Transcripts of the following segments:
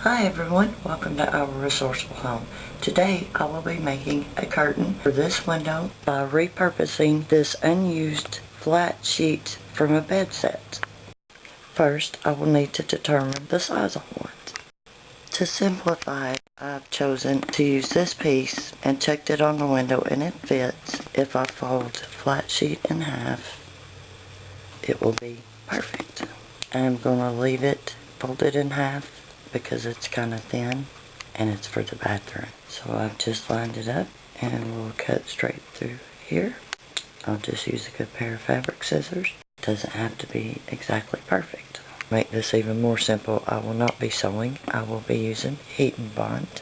Hi everyone, welcome to our resourceful home. Today I will be making a curtain for this window by repurposing this unused flat sheet from a bed set. First I will need to determine the size I want. To simplify, I've chosen to use this piece and checked it on the window and it fits. If I fold the flat sheet in half, it will be perfect. I'm going to leave it folded in half because it's kind of thin and it's for the bathroom. So I've just lined it up and we'll cut straight through here. I'll just use a good pair of fabric scissors. It doesn't have to be exactly perfect. To make this even more simple, I will not be sewing. I will be using heat and bond.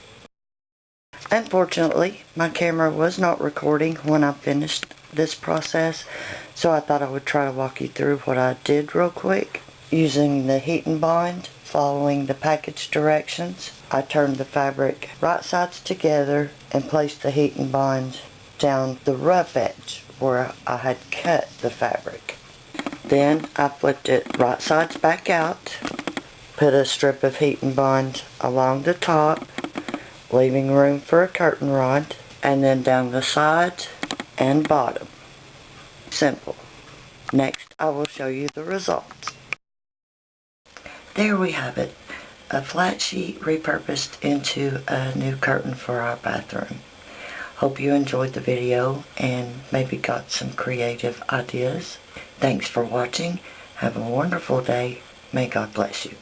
Unfortunately, my camera was not recording when I finished this process, so I thought I would try to walk you through what I did real quick. Using the heat and bond, following the package directions, I turned the fabric right sides together and placed the heat and bond down the rough edge where I had cut the fabric. Then I flipped it right sides back out, put a strip of heat and bond along the top, leaving room for a curtain rod, and then down the sides and bottom. Simple. Next I will show you the results. There we have it, a flat sheet repurposed into a new curtain for our bathroom. Hope you enjoyed the video and maybe got some creative ideas. Thanks for watching. Have a wonderful day. May God bless you.